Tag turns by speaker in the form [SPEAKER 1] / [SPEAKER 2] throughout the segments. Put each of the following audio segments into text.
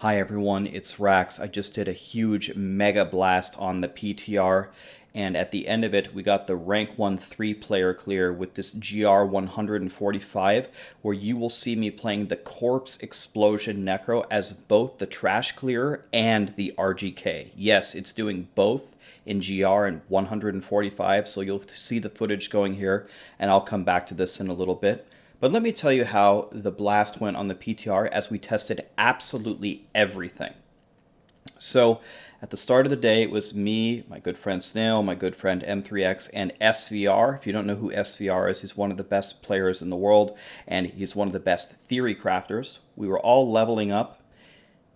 [SPEAKER 1] Hi everyone, it's Rax. I just did a huge mega blast on the PTR, and at the end of it, we got the rank 1 3-player clear with this GR 145, where you will see me playing the Corpse Explosion Necro as both the Trash Clearer and the RGK. Yes, it's doing both in GR and 145, so you'll see the footage going here, and I'll come back to this in a little bit. But let me tell you how the blast went on the PTR as we tested absolutely everything. So at the start of the day, it was me, my good friend Snail, my good friend M3X, and SVR. If you don't know who SVR is, he's one of the best players in the world, and he's one of the best theory crafters. We were all leveling up.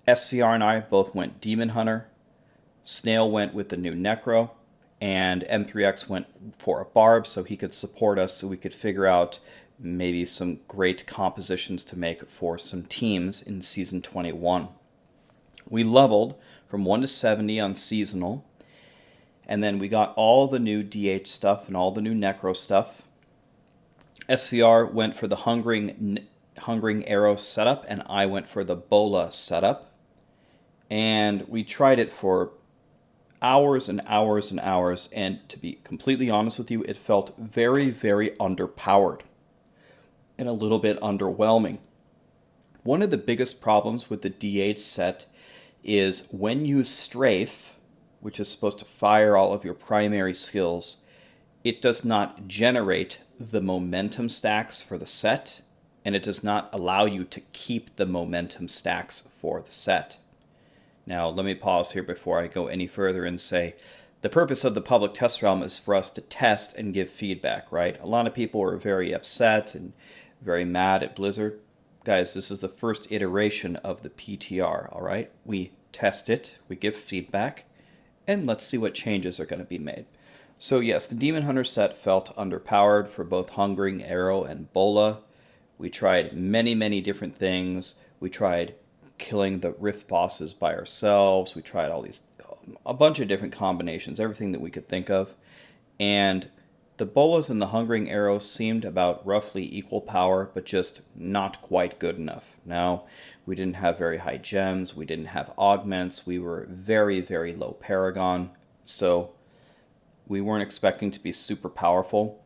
[SPEAKER 1] SVR and I both went Demon Hunter. Snail went with the new Necro, and M3X went for a Barb so he could support us so we could figure out maybe some great compositions to make for some teams in Season 21. We leveled from 1 to 70 on Seasonal, and then we got all the new DH stuff and all the new Necro stuff. SVR went for the Hungering Arrow setup, and I went for the Bola setup. And we tried it for hours and hours and hours, and to be completely honest with you, it felt very, very underpowered and a little bit underwhelming. One of the biggest problems with the DH set is when you strafe, which is supposed to fire all of your primary skills, it does not generate the momentum stacks for the set, and it does not allow you to keep the momentum stacks for the set. Now, let me pause here before I go any further and say, the purpose of the public test realm is for us to test and give feedback, right? A lot of people are very upset and very mad at Blizzard. Guys, this is the first iteration of the PTR, all right? We test it, we give feedback, and let's see what changes are going to be made. So yes, the Demon Hunter set felt underpowered for both Hungering Arrow and Bola. We tried many, many different things. We tried killing the Rift bosses by ourselves. We tried a bunch of different combinations, everything that we could think of. And the Bolas and the Hungering Arrows seemed about roughly equal power, but just not quite good enough. Now, we didn't have very high gems, we didn't have augments, we were very, very low Paragon, so we weren't expecting to be super powerful.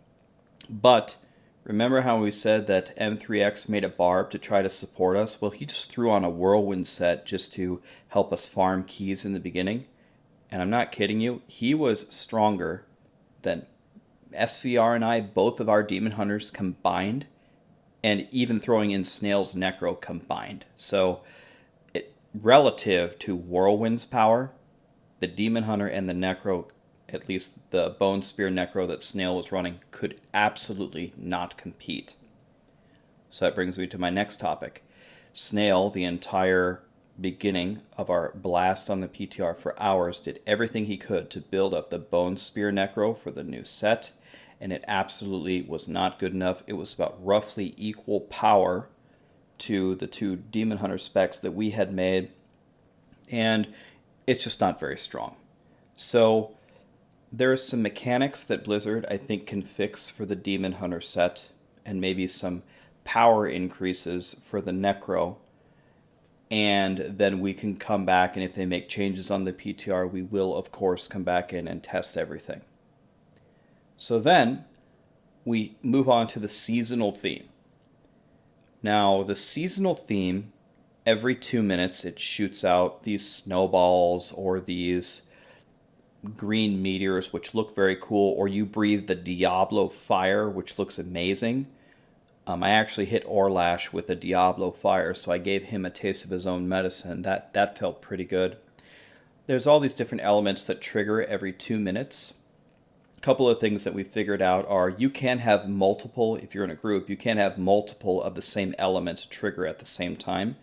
[SPEAKER 1] But remember how we said that M3X made a Barb to try to support us? Well, he just threw on a Whirlwind set just to help us farm keys in the beginning. And I'm not kidding you, he was stronger than SVR and I, both of our Demon Hunters combined, and even throwing in Snail's Necro combined. So, relative to Whirlwind's power, the Demon Hunter and the Necro, at least the Bone Spear Necro that Snail was running, could absolutely not compete. So that brings me to my next topic. Snail, the entire beginning of our blast on the PTR for hours, did everything he could to build up the Bone Spear Necro for the new set, and it absolutely was not good enough. It was about roughly equal power to the two Demon Hunter specs that we had made, and it's just not very strong. So there are some mechanics that Blizzard, I think, can fix for the Demon Hunter set, and maybe some power increases for the Necro, and then we can come back, and if they make changes on the PTR, we will, of course, come back in and test everything. So then, we move on to the seasonal theme. Now, the seasonal theme, every 2 minutes, it shoots out these snowballs or these green meteors, which look very cool, or you breathe the Diablo fire, which looks amazing. I actually hit Orlash with the Diablo fire, so I gave him a taste of his own medicine. That felt pretty good. There's all these different elements that trigger every 2 minutes. A couple of things that we figured out are you can have multiple, if you're in a group, you can have multiple of the same element trigger at the same time.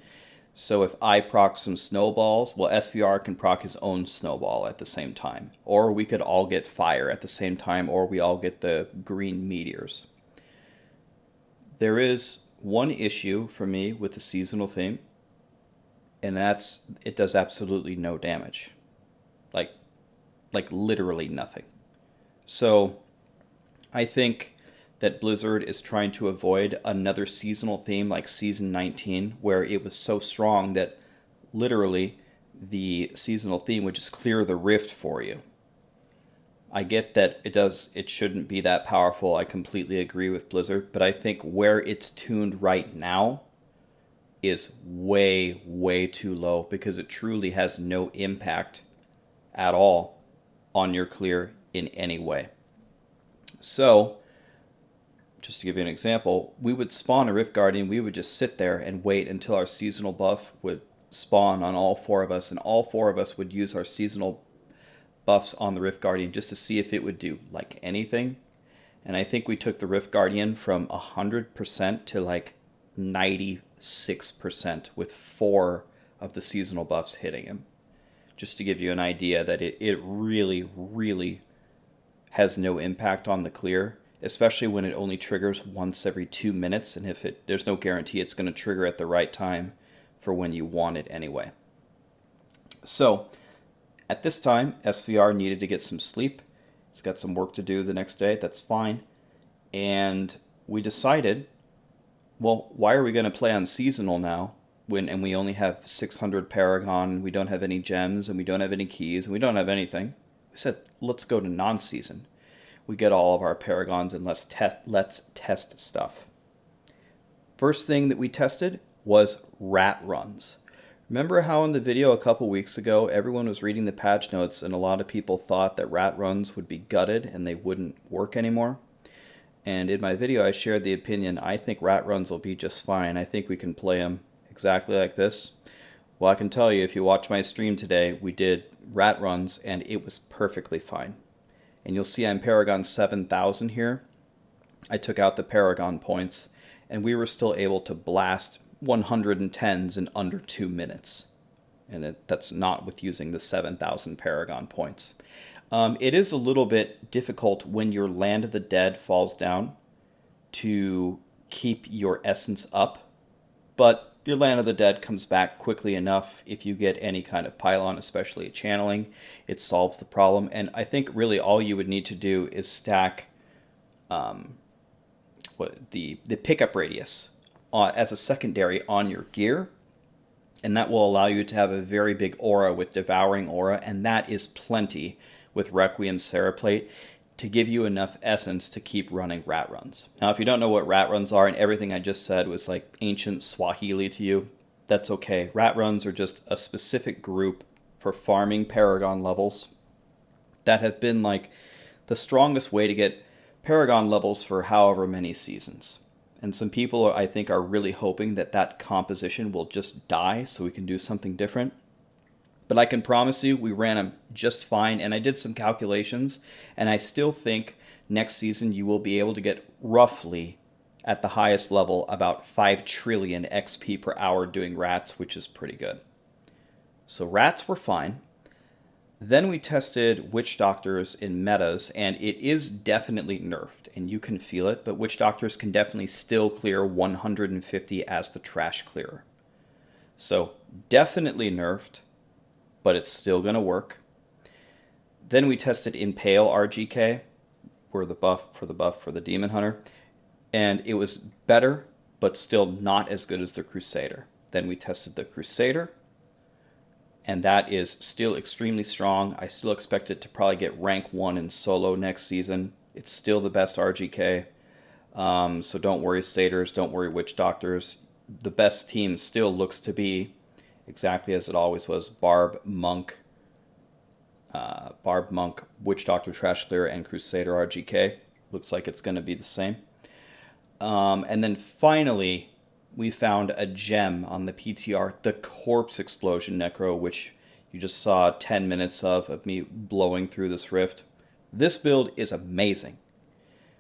[SPEAKER 1] So if I proc some snowballs, well, SVR can proc his own snowball at the same time. Or we could all get fire at the same time, or we all get the green meteors. There is one issue for me with the seasonal theme, and that's it does absolutely no damage. Like literally nothing. So I think that Blizzard is trying to avoid another seasonal theme like Season 19, where it was so strong that literally the seasonal theme would just clear the rift for you. I get that it shouldn't be that powerful. I completely agree with Blizzard, but I think where it's tuned right now is way, way too low because it truly has no impact at all on your clear in any way. So, just to give you an example, we would spawn a Rift Guardian, we would just sit there and wait until our seasonal buff would spawn on all four of us, and all four of us would use our seasonal buffs on the Rift Guardian just to see if it would do like anything. And I think we took the Rift Guardian from 100% to like 96% with 4 of the seasonal buffs hitting him. Just to give you an idea that it really, really has no impact on the clear, especially when it only triggers once every 2 minutes, and there's no guarantee it's going to trigger at the right time for when you want it anyway. So, at this time, SVR needed to get some sleep. He's got some work to do the next day, that's fine. And we decided, well, why are we going to play on seasonal now and we only have 600 Paragon, we don't have any gems, and we don't have any keys, and we don't have anything? We said, let's go to non-season. We get all of our Paragons and let's test stuff. First thing that we tested was rat runs. Remember how in the video a couple weeks ago, everyone was reading the patch notes and a lot of people thought that rat runs would be gutted and they wouldn't work anymore? And in my video, I shared the opinion, I think rat runs will be just fine. I think we can play them exactly like this. Well, I can tell you, if you watch my stream today, we did rat runs and it was perfectly fine. And you'll see I'm Paragon 7000 here. I took out the Paragon points and we were still able to blast 110s in under 2 minutes. And that's not with using the 7,000 Paragon points. It is a little bit difficult when your Land of the Dead falls down to keep your essence up, but your Land of the Dead comes back quickly enough if you get any kind of pylon, especially channeling. It solves the problem, and I think really all you would need to do is stack the pickup radius as a secondary on your gear, and that will allow you to have a very big aura with Devouring Aura, and that is plenty with Requiem Seraplate to give you enough essence to keep running rat runs. Now, if you don't know what rat runs are and everything I just said was like ancient Swahili to you, that's okay. Rat runs are just a specific group for farming Paragon levels that have been like the strongest way to get Paragon levels for however many seasons. And some people, I think, are really hoping that that composition will just die so we can do something different. But I can promise you we ran them just fine, and I did some calculations, and I still think next season you will be able to get roughly, at the highest level, about 5 trillion XP per hour doing rats, which is pretty good. So rats were fine. Then we tested Witch Doctors in metas, and it is definitely nerfed, and you can feel it, but Witch Doctors can definitely still clear 150 as the trash clearer. So definitely nerfed, but it's still going to work. Then we tested Impale RGK, for the buff for the Demon Hunter, and it was better, but still not as good as the Crusader. Then we tested the Crusader, and that is still extremely strong. I still expect it to probably get rank 1 in solo next season. It's still the best RGK, so don't worry Satyrs, don't worry Witch Doctors. The best team still looks to be exactly as it always was: Barb, Monk, Witch Doctor, Trash Clearer, and Crusader RGK. Looks like it's going to be the same. And then finally, we found a gem on the PTR, the Corpse Explosion Necro, which you just saw 10 minutes of me blowing through this rift. This build is amazing.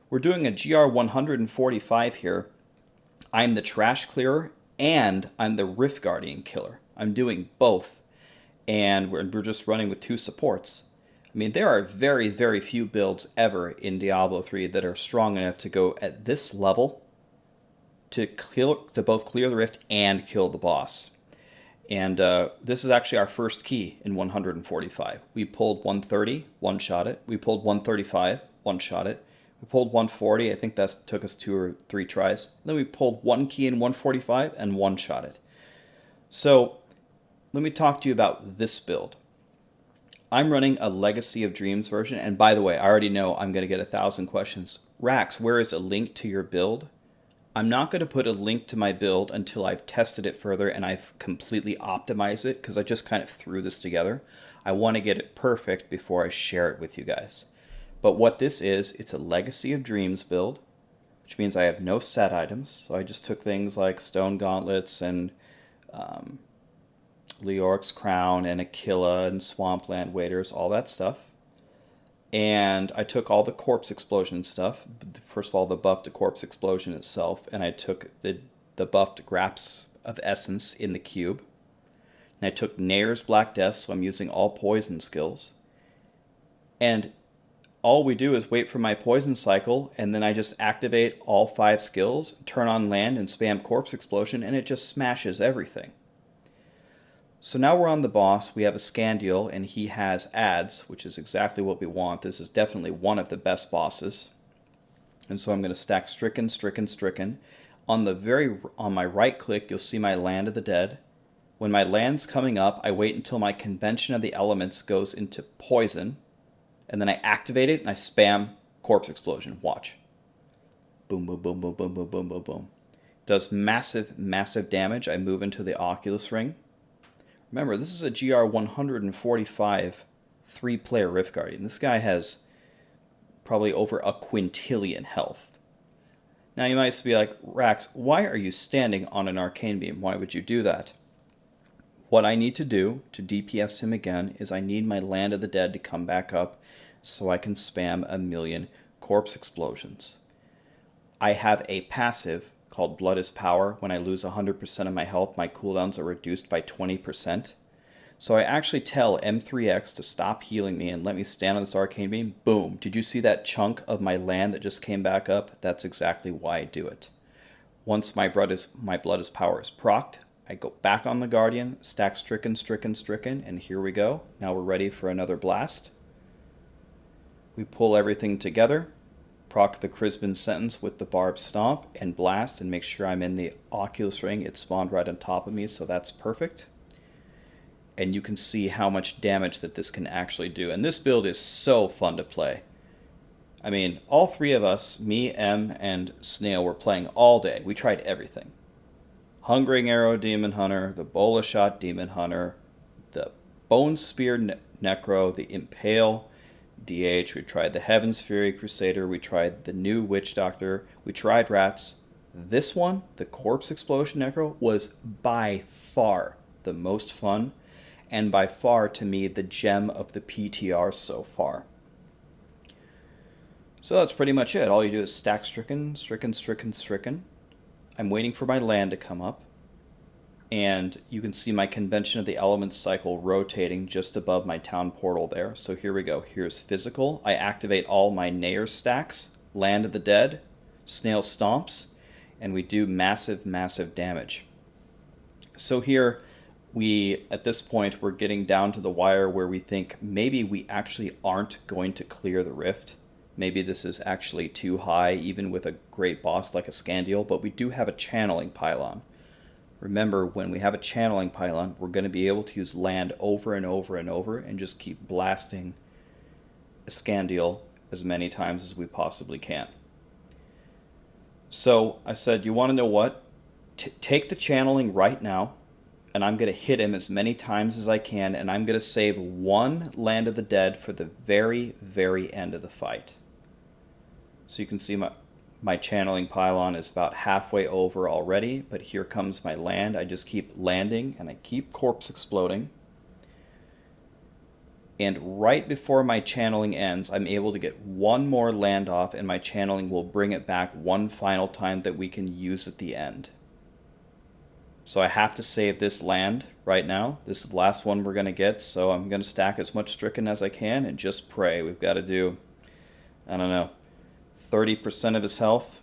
[SPEAKER 1] We're doing a GR 145 here. I'm the Trash Clearer, and I'm the Rift Guardian Killer. I'm doing both, and we're just running with 2 supports. I mean, there are very, very few builds ever in Diablo 3 that are strong enough to go at this level to both clear the rift and kill the boss. And this is actually our first key in 145. We pulled 130, one-shot it. We pulled 135, one-shot it. We pulled 140. I think that took us 2 or 3 tries. Then we pulled 1 key in 145 and one-shot it. So let me talk to you about this build. I'm running a Legacy of Dreams version, and by the way, I already know I'm going to get 1,000 questions. Rax, where is a link to your build? I'm not going to put a link to my build until I've tested it further and I've completely optimized it, because I just kind of threw this together. I want to get it perfect before I share it with you guys. But what this is, it's a Legacy of Dreams build, which means I have no set items. So I just took things like Stone Gauntlets and Leoric's Crown and Aquila and Swampland Waders, all that stuff. And I took all the Corpse Explosion stuff. First of all, the buff to Corpse Explosion itself. And I took the buffed Grasp of Essence in the cube. And I took Nair's Black Death, so I'm using all poison skills. And all we do is wait for my poison cycle, and then I just activate all 5 skills, turn on land, and spam Corpse Explosion, and it just smashes everything. So now we're on the boss. We have a Scandiel, and he has ads, which is exactly what we want. This is definitely one of the best bosses. And so I'm going to stack Stricken, Stricken, Stricken. On my right click, you'll see my Land of the Dead. When my land's coming up, I wait until my Convention of the Elements goes into poison, and then I activate it and I spam Corpse Explosion. Watch. Boom, boom, boom, boom, boom, boom, boom, boom, boom. Does massive, massive damage. I move into the Oculus Ring. Remember, this is a GR 145 3-player Rift Guardian. This guy has probably over a quintillion health. Now you might be like, Rax, why are you standing on an Arcane Beam? Why would you do that? What I need to do to DPS him again is I need my Land of the Dead to come back up so I can spam 1,000,000 Corpse Explosions. I have a passive called Blood is Power. When I lose 100% of my health, my cooldowns are reduced by 20%. So I actually tell M3X to stop healing me and let me stand on this Arcane Beam. Boom. Did you see that chunk of my land that just came back up? That's exactly why I do it. Once my Blood is Power is procced, I go back on the Guardian, stack Stricken, Stricken, Stricken, and here we go. Now we're ready for another blast. We pull everything together. Proc the Crispin Sentence with the Barb Stomp and blast and make sure I'm in the Oculus Ring. It spawned right on top of me, so that's perfect. And you can see how much damage that this can actually do. And this build is so fun to play. I mean, all 3 of us, me, M, and Snail, were playing all day. We tried everything. Hungering Arrow Demon Hunter, the Bola Shot Demon Hunter, the Bone Spear Necro, the Impale DH, we tried the Heaven's Fury Crusader, we tried the new Witch Doctor, we tried Rats. This one, the Corpse Explosion Necro, was by far the most fun, and by far, to me, the gem of the PTR so far. So that's pretty much it. All you do is stack Stricken, Stricken, Stricken, Stricken. I'm waiting for my land to come up, and you can see my Convention of the Elements cycle rotating just above my town portal there. So here we go. Here's Physical. I activate all my Nair stacks, Land of the Dead, Snail Stomps, and we do massive, massive damage. So here, at this point, we're getting down to the wire where we think maybe we actually aren't going to clear the rift. Maybe this is actually too high, even with a great boss like a Scandiel, but we do have a channeling pylon. Remember, when we have a channeling pylon, we're going to be able to use land over and over and over and just keep blasting a Scandiel as many times as we possibly can. So I said, you want to know what? Take the channeling right now, and I'm going to hit him as many times as I can, and I'm going to save 1 Land of the Dead for the very, very end of the fight. So you can see my channeling pylon is about halfway over already, but here comes my land. I just keep landing, and I keep Corpse Exploding. And right before my channeling ends, I'm able to get 1 more land off, and my channeling will bring it back 1 final time that we can use at the end. So I have to save this land right now. This is the last one we're going to get, so I'm going to stack as much Stricken as I can and just pray. We've got to do, I don't know, 30% of his health.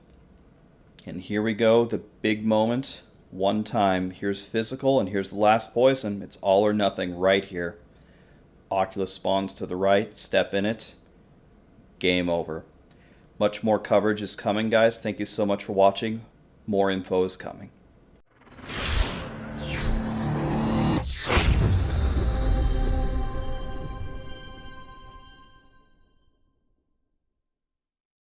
[SPEAKER 1] And here we go, the big moment. 1 time. Here's Physical, and here's the last poison. It's all or nothing right here. Oculus spawns to the right. Step in it. Game over. Much more coverage is coming, guys. Thank you so much for watching. More info is coming.